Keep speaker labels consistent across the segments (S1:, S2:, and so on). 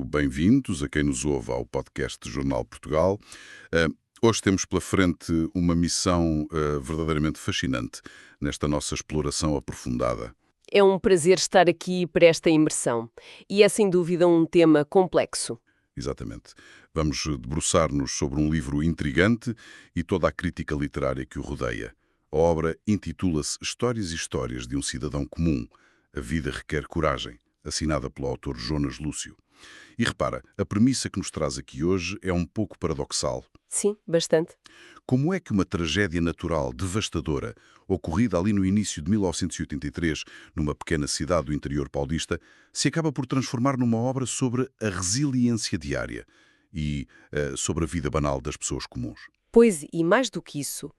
S1: Bem-vindos a quem nos ouve ao podcast do Jornal Portugal. Hoje temos pela frente uma missão verdadeiramente fascinante nesta nossa exploração aprofundada.
S2: É um prazer estar aqui para esta imersão. E é sem dúvida um tema complexo.
S1: Exatamente. Vamos debruçar-nos sobre um livro intrigante e toda a crítica literária que o rodeia. A obra intitula-se Histórias e Histórias de um Cidadão Comum. A Vida Requer Coragem, assinada pelo autor Jonas Lúcio. E repara, a premissa que nos traz aqui hoje é um pouco paradoxal.
S2: Sim, bastante.
S1: Como é que uma tragédia natural devastadora, ocorrida ali no início de 1983, numa pequena cidade do interior paulista, se acaba por transformar numa obra sobre a resiliência diária e sobre a vida banal das pessoas comuns?
S2: Pois, e mais do que isso,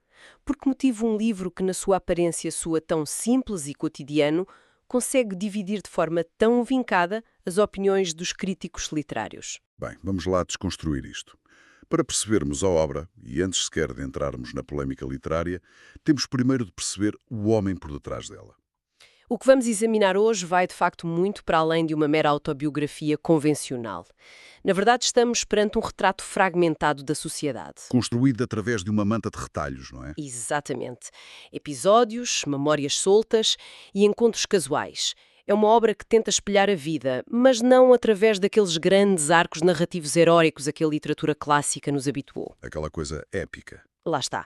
S2: por que motivo um livro que na sua aparência soa tão simples e cotidiano consegue dividir de forma tão vincada as opiniões dos críticos literários?
S1: Bem, vamos lá desconstruir isto. Para percebermos a obra, e antes sequer de entrarmos na polémica literária, temos primeiro de perceber o homem por detrás dela.
S2: O que vamos examinar hoje vai, de facto, muito para além de uma mera autobiografia convencional. Na verdade, estamos perante um retrato fragmentado da sociedade.
S1: Construído através de uma manta de retalhos, não é?
S2: Exatamente. Episódios, memórias soltas e encontros casuais. É uma obra que tenta espelhar a vida, mas não através daqueles grandes arcos narrativos heróicos a que a literatura clássica nos habituou.
S1: Aquela coisa épica.
S2: Lá está.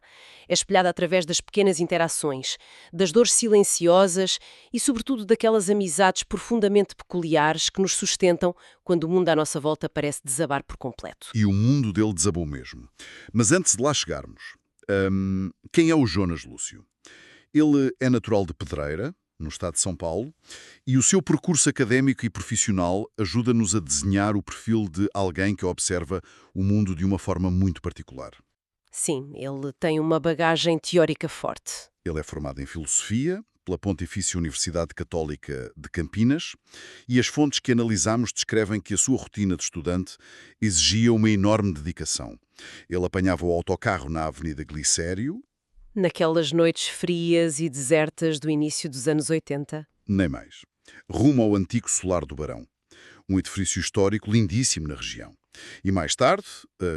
S2: É espelhada através das pequenas interações, das dores silenciosas e, sobretudo, daquelas amizades profundamente peculiares que nos sustentam quando o mundo à nossa volta parece desabar por completo.
S1: E o mundo dele desabou mesmo. Mas antes de lá chegarmos, quem é o Jonas Lúcio? Ele é natural de Pedreira, no estado de São Paulo, e o seu percurso académico e profissional ajuda-nos a desenhar o perfil de alguém que observa o mundo de uma forma muito particular.
S2: Sim, ele tem uma bagagem teórica forte.
S1: Ele é formado em Filosofia pela Pontifícia Universidade Católica de Campinas e as fontes que analisamos descrevem que a sua rotina de estudante exigia uma enorme dedicação. Ele apanhava o autocarro na Avenida Glicério,
S2: Naquelas noites frias e desertas do início dos anos 80.
S1: nem mais, rumo ao antigo Solar do Barão, um edifício histórico lindíssimo na região. E mais tarde,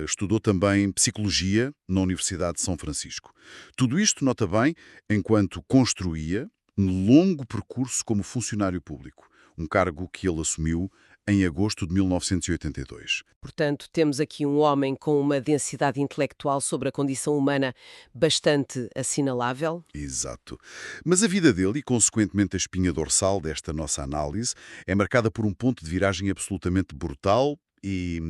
S1: estudou também Psicologia na Universidade de São Francisco. Tudo isto, nota bem, enquanto construía um longo percurso como funcionário público, um cargo que ele assumiu em agosto de 1982.
S2: Portanto, temos aqui um homem com uma densidade intelectual sobre a condição humana bastante assinalável.
S1: Exato. Mas a vida dele, e consequentemente a espinha dorsal desta nossa análise, é marcada por um ponto de viragem absolutamente brutal e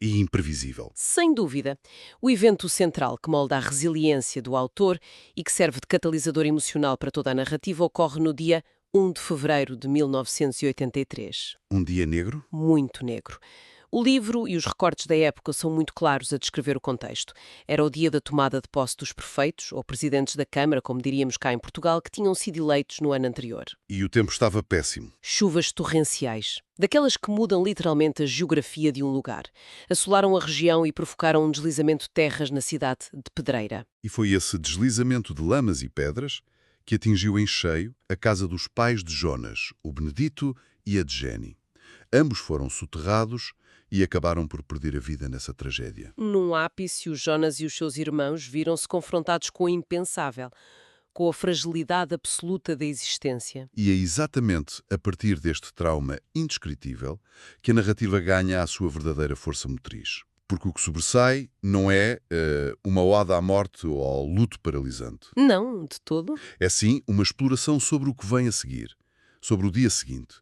S1: imprevisível.
S2: Sem dúvida. O evento central que molda a resiliência do autor e que serve de catalisador emocional para toda a narrativa ocorre no dia 1 de fevereiro de 1983.
S1: Um dia negro?
S2: Muito negro. O livro e os recortes da época são muito claros a descrever o contexto. Era o dia da tomada de posse dos prefeitos, ou presidentes da Câmara, como diríamos cá em Portugal, que tinham sido eleitos no ano anterior.
S1: E o tempo estava péssimo.
S2: Chuvas torrenciais, daquelas que mudam literalmente a geografia de um lugar, assolaram a região e provocaram um deslizamento de terras na cidade de Pedreira.
S1: E foi esse deslizamento de lamas e pedras que atingiu em cheio a casa dos pais de Jonas, o Benedito e a de Jenny. Ambos foram soterrados e acabaram por perder a vida nessa tragédia.
S2: Num ápice, o Jonas e os seus irmãos viram-se confrontados com o impensável, com a fragilidade absoluta da existência.
S1: E é exatamente a partir deste trauma indescritível que a narrativa ganha a sua verdadeira força motriz. Porque o que sobressai não é uma ode à morte ou ao luto paralisante.
S2: Não, de todo.
S1: É sim uma exploração sobre o que vem a seguir, sobre o dia seguinte.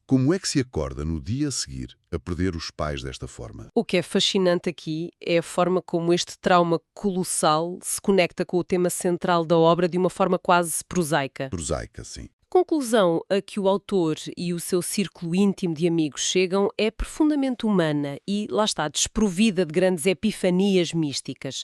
S1: Como é que se acorda no dia a seguir a perder os pais desta forma?
S2: O que é fascinante aqui é a forma como este trauma colossal se conecta com o tema central da obra de uma forma quase prosaica.
S1: Prosaica, sim.
S2: Conclusão a que o autor e o seu círculo íntimo de amigos chegam é profundamente humana e, lá está, desprovida de grandes epifanias místicas.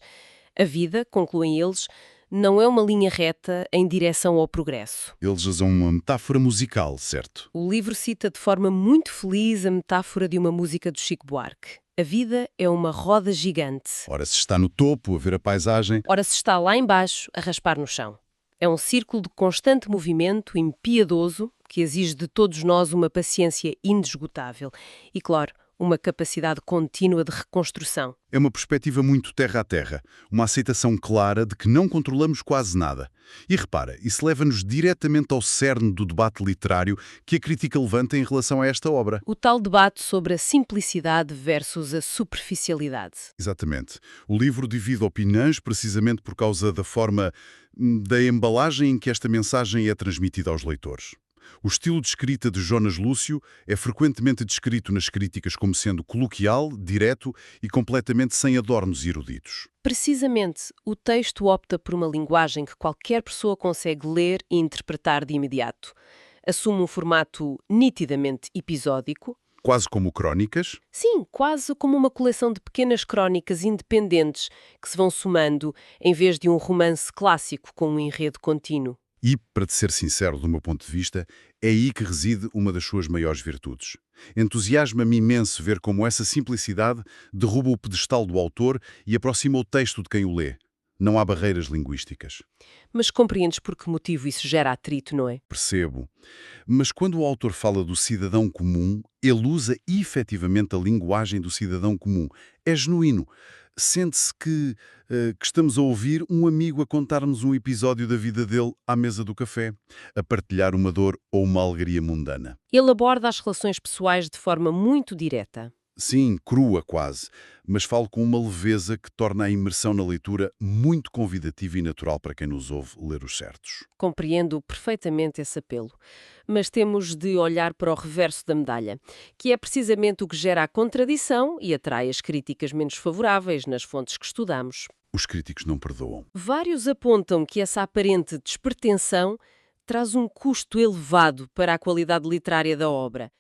S2: A vida, concluem eles, não é uma linha reta em direção ao progresso.
S1: Eles usam uma metáfora musical, certo?
S2: O livro cita de forma muito feliz a metáfora de uma música do Chico Buarque. A vida é uma roda gigante.
S1: Ora, se está no topo a ver a paisagem,
S2: Ora, se está lá embaixo a raspar no chão. É um círculo de constante movimento, impiedoso, que exige de todos nós uma paciência inesgotável e, claro, uma capacidade contínua de reconstrução.
S1: É uma perspectiva muito terra a terra, uma aceitação clara de que não controlamos quase nada. E repara, isso leva-nos diretamente ao cerne do debate literário que a crítica levanta em relação a esta obra.
S2: O tal debate sobre a simplicidade versus a superficialidade.
S1: Exatamente. O livro divide opiniões precisamente por causa da forma da embalagem em que esta mensagem é transmitida aos leitores. O estilo de escrita de Jonas Lúcio é frequentemente descrito nas críticas como sendo coloquial, direto e completamente sem adornos eruditos.
S2: Precisamente, o texto opta por uma linguagem que qualquer pessoa consegue ler e interpretar de imediato. Assume um formato nitidamente episódico.
S1: Quase como crónicas.
S2: Sim, quase como uma coleção de pequenas crónicas independentes que se vão somando, em vez de um romance clássico com um enredo contínuo.
S1: E, para te ser sincero do meu ponto de vista, é aí que reside uma das suas maiores virtudes. Entusiasma-me imenso ver como essa simplicidade derruba o pedestal do autor e aproxima o texto de quem o lê. Não há barreiras linguísticas.
S2: Mas compreendes por que motivo isso gera atrito, não é?
S1: Percebo. Mas quando o autor fala do cidadão comum, ele usa efetivamente a linguagem do cidadão comum. É genuíno. Sente-se que estamos a ouvir um amigo a contar-nos um episódio da vida dele à mesa do café, a partilhar uma dor ou uma alegria mundana.
S2: Ele aborda as relações pessoais de forma muito direta.
S1: Sim, crua quase, mas falo com uma leveza que torna a imersão na leitura muito convidativa e natural para quem nos ouve ler os certos.
S2: Compreendo perfeitamente esse apelo. Mas temos de olhar para o reverso da medalha, que é precisamente o que gera a contradição e atrai as críticas menos favoráveis nas fontes que estudamos.
S1: Os críticos não perdoam.
S2: Vários apontam que essa aparente despertensão traz um custo elevado para a qualidade literária da obra.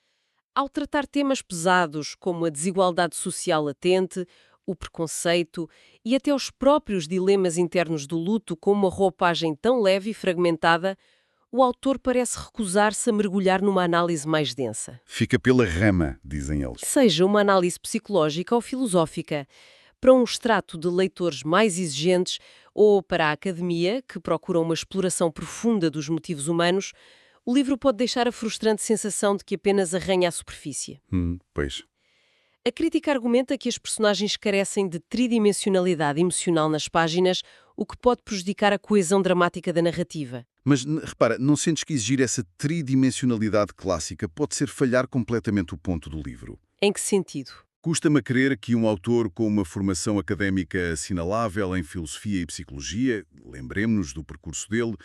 S2: Ao tratar temas pesados como a desigualdade social latente, o preconceito e até os próprios dilemas internos do luto com uma roupagem tão leve e fragmentada, o autor parece recusar-se a mergulhar numa análise mais densa.
S1: Fica pela rama, dizem eles.
S2: Seja uma análise psicológica ou filosófica, para um extrato de leitores mais exigentes ou para a academia, que procura uma exploração profunda dos motivos humanos, o livro pode deixar a frustrante sensação de que apenas arranha a superfície.
S1: Pois.
S2: A crítica argumenta que as personagens carecem de tridimensionalidade emocional nas páginas, o que pode prejudicar a coesão dramática da narrativa.
S1: Mas, repara, não sentes que exigir essa tridimensionalidade clássica pode ser falhar completamente o ponto do livro?
S2: Em que sentido?
S1: Custa-me a crer que um autor com uma formação académica assinalável em filosofia e psicologia, lembremos-nos do percurso dele,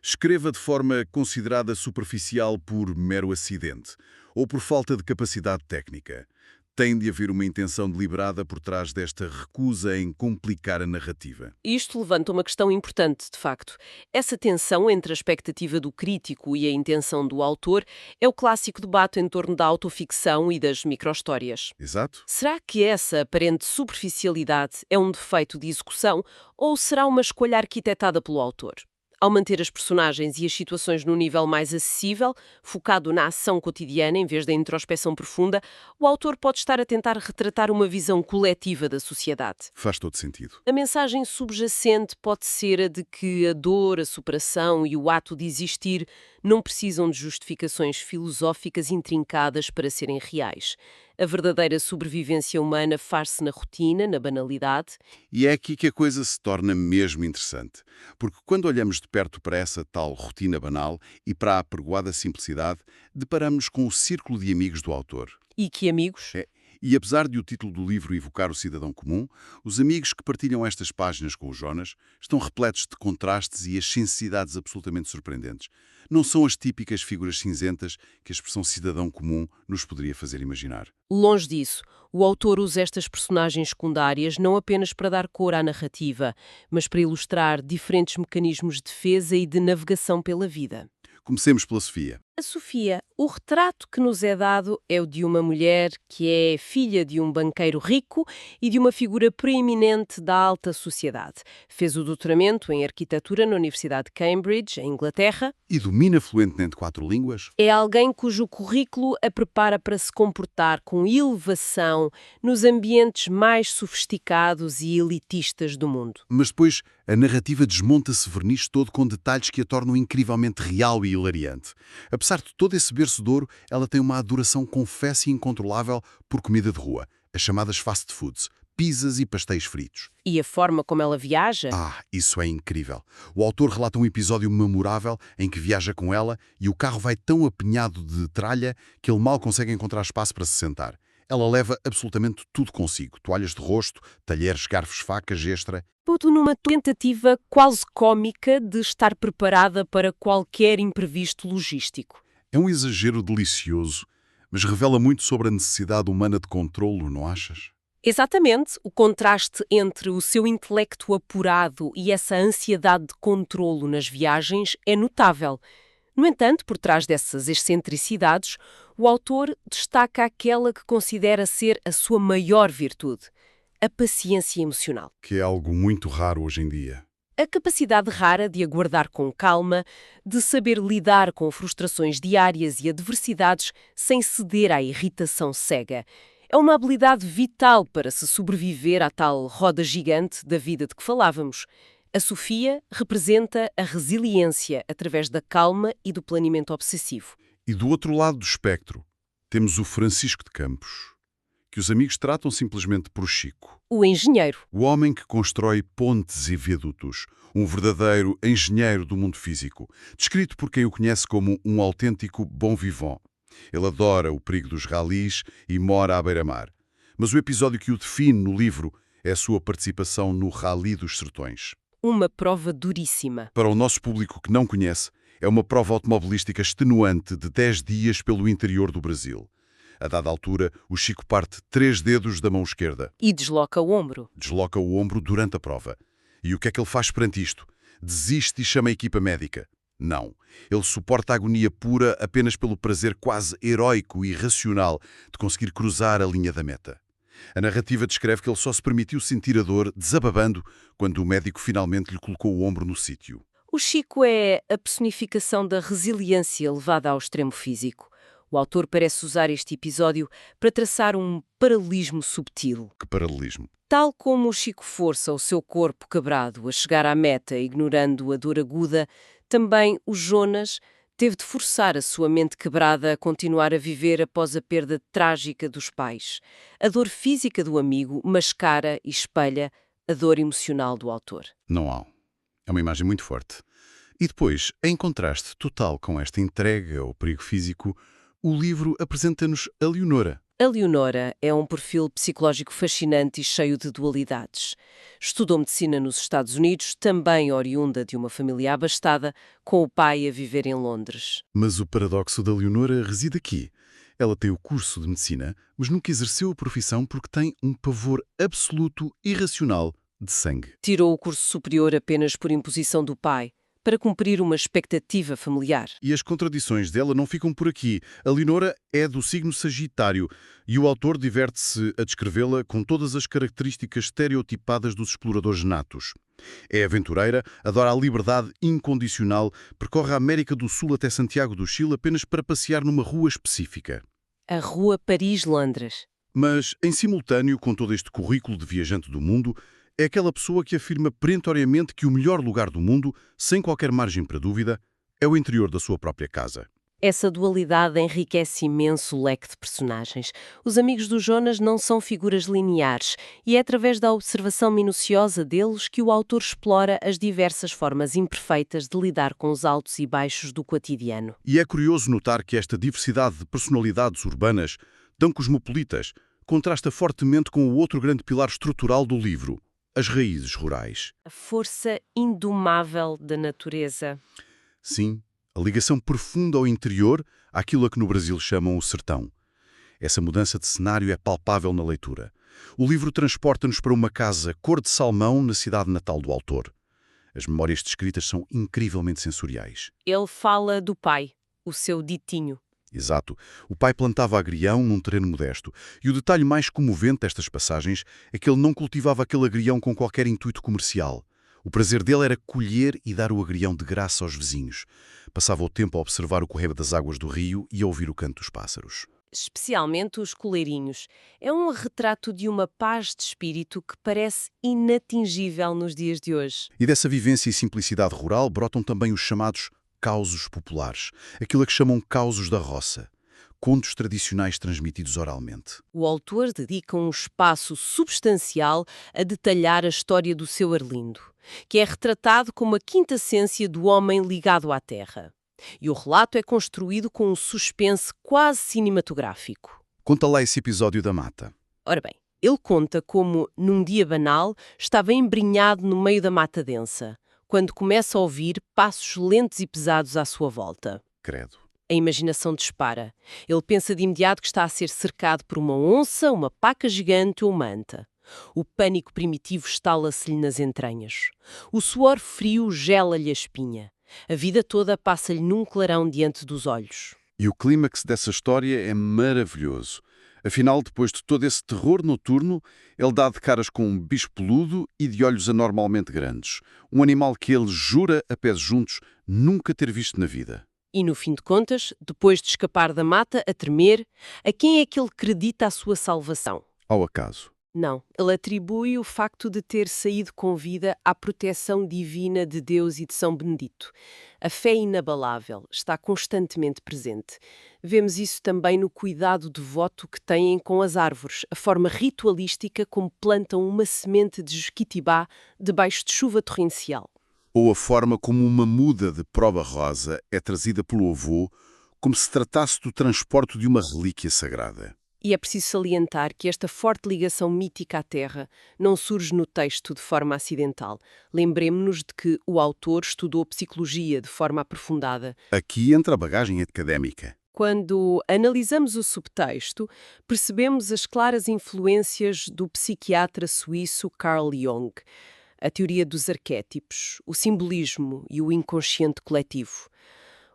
S1: escreva de forma considerada superficial por mero acidente ou por falta de capacidade técnica. Tem de haver uma intenção deliberada por trás desta recusa em complicar a narrativa.
S2: Isto levanta uma questão importante, de facto. Essa tensão entre a expectativa do crítico e a intenção do autor é o clássico debate em torno da autoficção e das microhistórias.
S1: Exato?
S2: Será que essa aparente superficialidade é um defeito de execução ou será uma escolha arquitetada pelo autor? Ao manter as personagens e as situações num nível mais acessível, focado na ação cotidiana em vez da introspeção profunda, o autor pode estar a tentar retratar uma visão coletiva da sociedade.
S1: Faz todo sentido.
S2: A mensagem subjacente pode ser a de que a dor, a superação e o ato de existir não precisam de justificações filosóficas intrincadas para serem reais. A verdadeira sobrevivência humana faz-se na rotina, na banalidade.
S1: E é aqui que a coisa se torna mesmo interessante, porque quando olhamos de perto para essa tal rotina banal e para a apregoada simplicidade, deparamos com o círculo de amigos do autor.
S2: E que amigos?
S1: E apesar de o título do livro evocar o cidadão comum, os amigos que partilham estas páginas com o Jonas estão repletos de contrastes e excensidades absolutamente surpreendentes. Não são as típicas figuras cinzentas que a expressão cidadão comum nos poderia fazer imaginar.
S2: Longe disso, o autor usa estas personagens secundárias não apenas para dar cor à narrativa, mas para ilustrar diferentes mecanismos de defesa e de navegação pela vida.
S1: Comecemos pela Sofia.
S2: A Sofia, o retrato que nos é dado é o de uma mulher que é filha de um banqueiro rico e de uma figura preeminente da alta sociedade. Fez o doutoramento em arquitetura na Universidade de Cambridge, em Inglaterra.
S1: E domina fluentemente 4 línguas?
S2: É alguém cujo currículo a prepara para se comportar com elevação nos ambientes mais sofisticados e elitistas do mundo.
S1: Mas depois a narrativa desmonta-se verniz todo com detalhes que a tornam incrivelmente real e hilariante. Apesar passar de todo esse berço de ouro, ela tem uma adoração confessa e incontrolável por comida de rua, as chamadas fast foods, pizzas e pastéis fritos.
S2: E a forma como ela viaja?
S1: Isso é incrível. O autor relata um episódio memorável em que viaja com ela e o carro vai tão apinhado de tralha que ele mal consegue encontrar espaço para se sentar. Ela leva absolutamente tudo consigo. Toalhas de rosto, talheres, garfos, facas, extra.
S2: Tudo numa tentativa quase cômica de estar preparada para qualquer imprevisto logístico.
S1: É um exagero delicioso, mas revela muito sobre a necessidade humana de controlo, não achas?
S2: Exatamente, o contraste entre o seu intelecto apurado e essa ansiedade de controlo nas viagens é notável. No entanto, por trás dessas excentricidades, o autor destaca aquela que considera ser a sua maior virtude, a paciência emocional.
S1: Que é algo muito raro hoje em dia.
S2: A capacidade rara de aguardar com calma, de saber lidar com frustrações diárias e adversidades sem ceder à irritação cega. É uma habilidade vital para se sobreviver à tal roda gigante da vida de que falávamos. A Sofia representa a resiliência através da calma e do planeamento obsessivo.
S1: E do outro lado do espectro, temos o Francisco de Campos, que os amigos tratam simplesmente por Chico.
S2: O engenheiro.
S1: O homem que constrói pontes e viadutos, um verdadeiro engenheiro do mundo físico, descrito por quem o conhece como um autêntico bon vivant. Ele adora o perigo dos ralis e mora à beira-mar. Mas o episódio que o define no livro é a sua participação no Rally dos Sertões.
S2: Uma prova duríssima.
S1: Para o nosso público que não conhece, é uma prova automobilística extenuante de 10 dias pelo interior do Brasil. A dada altura, o Chico parte 3 dedos da mão esquerda.
S2: E desloca o ombro.
S1: Desloca o ombro durante a prova. E o que é que ele faz perante isto? Desiste e chama a equipa médica? Não. Ele suporta a agonia pura apenas pelo prazer quase heróico e irracional de conseguir cruzar a linha da meta. A narrativa descreve que ele só se permitiu sentir a dor desababando quando o médico finalmente lhe colocou o ombro no sítio.
S2: O Chico é a personificação da resiliência levada ao extremo físico. O autor parece usar este episódio para traçar um paralelismo subtil.
S1: Que paralelismo!
S2: Tal como o Chico força o seu corpo quebrado a chegar à meta, ignorando a dor aguda, também o Jonas teve de forçar a sua mente quebrada a continuar a viver após a perda trágica dos pais. A dor física do amigo mascara e espelha a dor emocional do autor.
S1: Não há. É uma imagem muito forte. E depois, em contraste total com esta entrega ao perigo físico, o livro apresenta-nos a Leonora.
S2: A Leonora é um perfil psicológico fascinante e cheio de dualidades. Estudou medicina nos Estados Unidos, também oriunda de uma família abastada, com o pai a viver em Londres.
S1: Mas o paradoxo da Leonora reside aqui. Ela tem o curso de medicina, mas nunca exerceu a profissão porque tem um pavor absoluto e irracional de sangue.
S2: Tirou o curso superior apenas por imposição do pai, para cumprir uma expectativa familiar.
S1: E as contradições dela não ficam por aqui. A Leonora é do signo Sagitário e o autor diverte-se a descrevê-la com todas as características estereotipadas dos exploradores natos. É aventureira, adora a liberdade incondicional, percorre a América do Sul até Santiago do Chile apenas para passear numa rua específica.
S2: A Rua Paris-Londres.
S1: Mas, em simultâneo com todo este currículo de viajante do mundo, é aquela pessoa que afirma perentoriamente que o melhor lugar do mundo, sem qualquer margem para dúvida, é o interior da sua própria casa.
S2: Essa dualidade enriquece imenso o leque de personagens. Os amigos do Jonas não são figuras lineares e é através da observação minuciosa deles que o autor explora as diversas formas imperfeitas de lidar com os altos e baixos do cotidiano.
S1: E é curioso notar que esta diversidade de personalidades urbanas, tão cosmopolitas, contrasta fortemente com o outro grande pilar estrutural do livro, as raízes rurais.
S2: A força indomável da natureza.
S1: Sim, a ligação profunda ao interior, àquilo a que no Brasil chamam o sertão. Essa mudança de cenário é palpável na leitura. O livro transporta-nos para uma casa cor de salmão na cidade natal do autor. As memórias descritas são incrivelmente sensoriais.
S2: Ele fala do pai, o seu ditinho.
S1: Exato. O pai plantava agrião num terreno modesto. E o detalhe mais comovente destas passagens é que ele não cultivava aquele agrião com qualquer intuito comercial. O prazer dele era colher e dar o agrião de graça aos vizinhos. Passava o tempo a observar o correr das águas do rio e a ouvir o canto dos pássaros.
S2: Especialmente os coleirinhos. É um retrato de uma paz de espírito que parece inatingível nos dias de hoje.
S1: E dessa vivência e simplicidade rural brotam também os chamados causos populares, aquilo a que chamam causos da roça, contos tradicionais transmitidos oralmente.
S2: O autor dedica um espaço substancial a detalhar a história do seu Arlindo, que é retratado como a quinta essência do homem ligado à terra. E o relato é construído com um suspense quase cinematográfico.
S1: Conta lá esse episódio da mata.
S2: Ora bem, ele conta como, num dia banal, estava embrenhado no meio da mata densa, quando começa a ouvir passos lentos e pesados à sua volta.
S1: Credo.
S2: A imaginação dispara. Ele pensa de imediato que está a ser cercado por uma onça, uma paca gigante ou uma anta. O pânico primitivo estala-se-lhe nas entranhas. O suor frio gela-lhe a espinha. A vida toda passa-lhe num clarão diante dos olhos.
S1: E o clímax dessa história é maravilhoso. Afinal, depois de todo esse terror noturno, ele dá de caras com um bicho peludo e de olhos anormalmente grandes. Um animal que ele jura, a pés juntos, nunca ter visto na vida.
S2: E, no fim de contas, depois de escapar da mata, a tremer, a quem é que ele acredita a sua salvação?
S1: Ao acaso.
S2: Não, ele atribui o facto de ter saído com vida à proteção divina de Deus e de São Benedito. A fé inabalável está constantemente presente. Vemos isso também no cuidado devoto que têm com as árvores, a forma ritualística como plantam uma semente de Jequitibá debaixo de chuva torrencial.
S1: Ou a forma como uma muda de prova rosa é trazida pelo avô, como se tratasse do transporte de uma relíquia sagrada.
S2: E é preciso salientar que esta forte ligação mítica à Terra não surge no texto de forma acidental. Lembremos-nos de que o autor estudou psicologia de forma aprofundada.
S1: Aqui entra a bagagem académica.
S2: Quando analisamos o subtexto, percebemos as claras influências do psiquiatra suíço Carl Jung, a teoria dos arquétipos, o simbolismo e o inconsciente coletivo.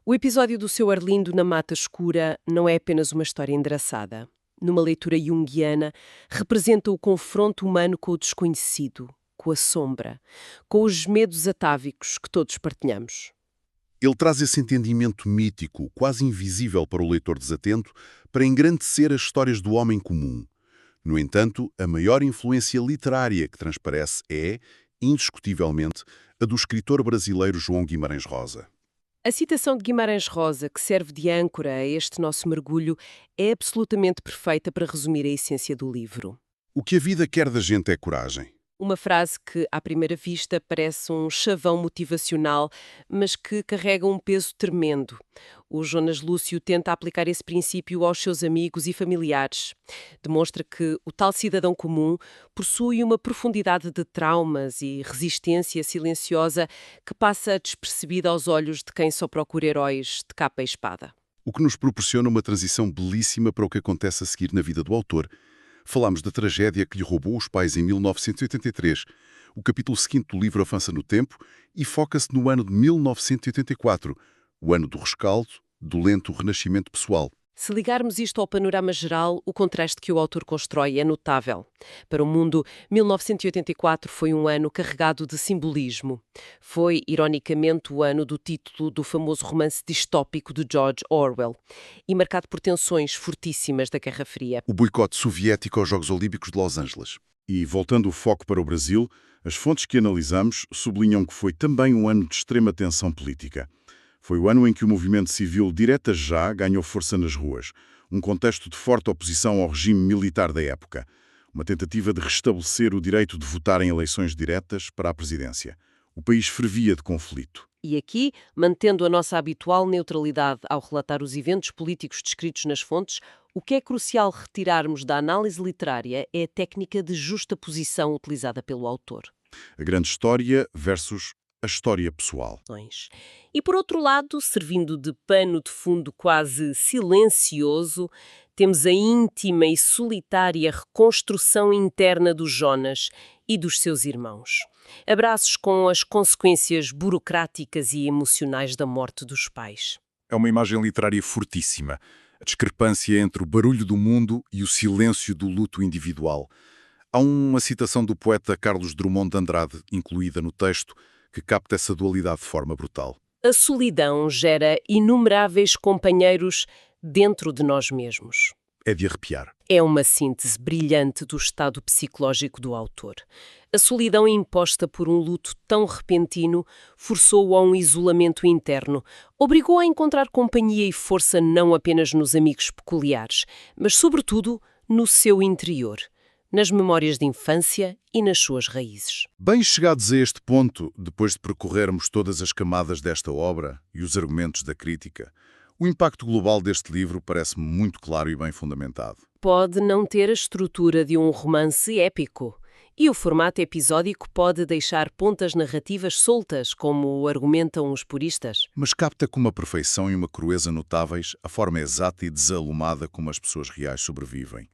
S2: O episódio do seu Arlindo na Mata Escura não é apenas uma história engraçada. Numa leitura junguiana, representa o confronto humano com o desconhecido, com a sombra, com os medos atávicos que todos partilhamos.
S1: Ele traz esse entendimento mítico, quase invisível para o leitor desatento, para engrandecer as histórias do homem comum. No entanto, a maior influência literária que transparece é, indiscutivelmente, a do escritor brasileiro João Guimarães Rosa.
S2: A citação de Guimarães Rosa, que serve de âncora a este nosso mergulho, é absolutamente perfeita para resumir a essência do livro.
S1: O que a vida quer da gente é coragem.
S2: Uma frase que, à primeira vista, parece um chavão motivacional, mas que carrega um peso tremendo. O Jonas Lúcio tenta aplicar esse princípio aos seus amigos e familiares. Demonstra que o tal cidadão comum possui uma profundidade de traumas e resistência silenciosa que passa despercebida aos olhos de quem só procura heróis de capa e espada.
S1: O que nos proporciona uma transição belíssima para o que acontece a seguir na vida do autor. Falamos da tragédia que lhe roubou os pais em 1983. O capítulo seguinte do livro avança no tempo e foca-se no ano de 1984, o ano do rescaldo, do lento renascimento pessoal.
S2: Se ligarmos isto ao panorama geral, o contraste que o autor constrói é notável. Para o mundo, 1984 foi um ano carregado de simbolismo. Foi, ironicamente, o ano do título do famoso romance distópico de George Orwell e marcado por tensões fortíssimas da Guerra Fria.
S1: O boicote soviético aos Jogos Olímpicos de Los Angeles. E, voltando o foco para o Brasil, as fontes que analisamos sublinham que foi também um ano de extrema tensão política. Foi o ano em que o movimento civil Direita Já ganhou força nas ruas, um contexto de forte oposição ao regime militar da época, uma tentativa de restabelecer o direito de votar em eleições diretas para a presidência. O país fervia de conflito.
S2: E aqui, mantendo a nossa habitual neutralidade ao relatar os eventos políticos descritos nas fontes, o que é crucial retirarmos da análise literária é a técnica de justaposição utilizada pelo autor.
S1: A grande história versus a história pessoal.
S2: E por outro lado, servindo de pano de fundo quase silencioso, temos a íntima e solitária reconstrução interna do Jonas e dos seus irmãos. Abraços com as consequências burocráticas e emocionais da morte dos pais.
S3: É uma imagem literária fortíssima. A discrepância entre o barulho do mundo e o silêncio do luto individual. Há uma citação do poeta Carlos Drummond de Andrade, incluída no texto, que capta essa dualidade de forma brutal.
S2: A solidão gera inumeráveis companheiros dentro de nós mesmos.
S3: É de arrepiar.
S2: É uma síntese brilhante do estado psicológico do autor. A solidão imposta por um luto tão repentino forçou-o a um isolamento interno, obrigou a encontrar companhia e força não apenas nos amigos peculiares, mas, sobretudo, no seu interior, nas memórias de infância e nas suas raízes.
S3: Bem chegados a este ponto, depois de percorrermos todas as camadas desta obra e os argumentos da crítica, o impacto global deste livro parece-me muito claro e bem fundamentado.
S2: Pode não ter a estrutura de um romance épico, e o formato episódico pode deixar pontas narrativas soltas, como argumentam os puristas.
S3: Mas capta com uma perfeição e uma crueza notáveis a forma exata e desalumada como as pessoas reais sobrevivem.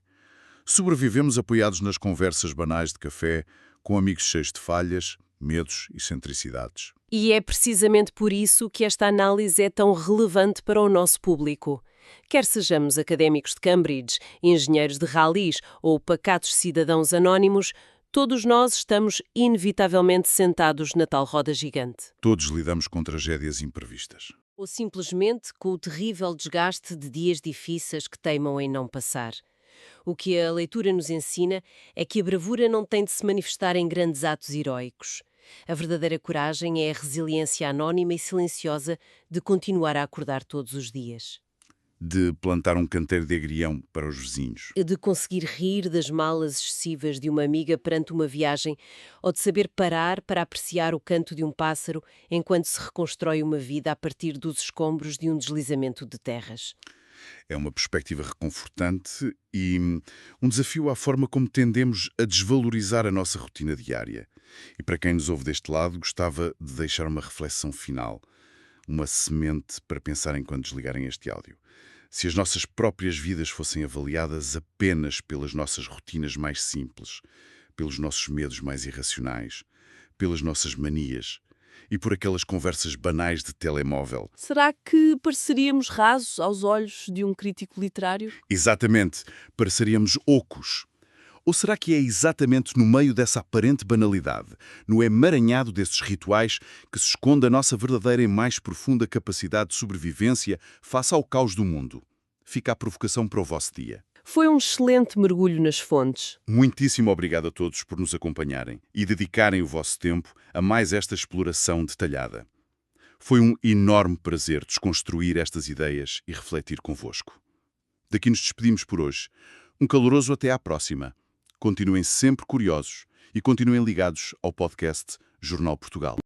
S3: Sobrevivemos apoiados nas conversas banais de café, com amigos cheios de falhas, medos e excentricidades.
S2: E é precisamente por isso que esta análise é tão relevante para o nosso público. Quer sejamos académicos de Cambridge, engenheiros de ralis ou pacatos cidadãos anónimos, todos nós estamos inevitavelmente sentados na tal roda gigante.
S3: Todos lidamos com tragédias imprevistas.
S2: Ou simplesmente com o terrível desgaste de dias difíceis que teimam em não passar. O que a leitura nos ensina é que a bravura não tem de se manifestar em grandes atos heróicos. A verdadeira coragem é a resiliência anónima e silenciosa de continuar a acordar todos os dias.
S3: De plantar um canteiro de agrião para os vizinhos.
S2: De conseguir rir das malas excessivas de uma amiga perante uma viagem ou de saber parar para apreciar o canto de um pássaro enquanto se reconstrói uma vida a partir dos escombros de um deslizamento de terras.
S3: É uma perspectiva reconfortante e um desafio à forma como tendemos a desvalorizar a nossa rotina diária. E para quem nos ouve deste lado, gostava de deixar uma reflexão final, uma semente para pensar enquanto desligarem este áudio. Se as nossas próprias vidas fossem avaliadas apenas pelas nossas rotinas mais simples, pelos nossos medos mais irracionais, pelas nossas manias e por aquelas conversas banais de telemóvel.
S4: Será que pareceríamos rasos aos olhos de um crítico literário?
S3: Exatamente, pareceríamos ocos. Ou será que é exatamente no meio dessa aparente banalidade, no emaranhado desses rituais, que se esconde a nossa verdadeira e mais profunda capacidade de sobrevivência face ao caos do mundo? Fica a provocação para o vosso dia.
S4: Foi um excelente mergulho nas fontes.
S3: Muitíssimo obrigado a todos por nos acompanharem e dedicarem o vosso tempo a mais esta exploração detalhada. Foi um enorme prazer desconstruir estas ideias e refletir convosco. Daqui nos despedimos por hoje. Um caloroso até à próxima. Continuem sempre curiosos e continuem ligados ao podcast Jornal Portugal.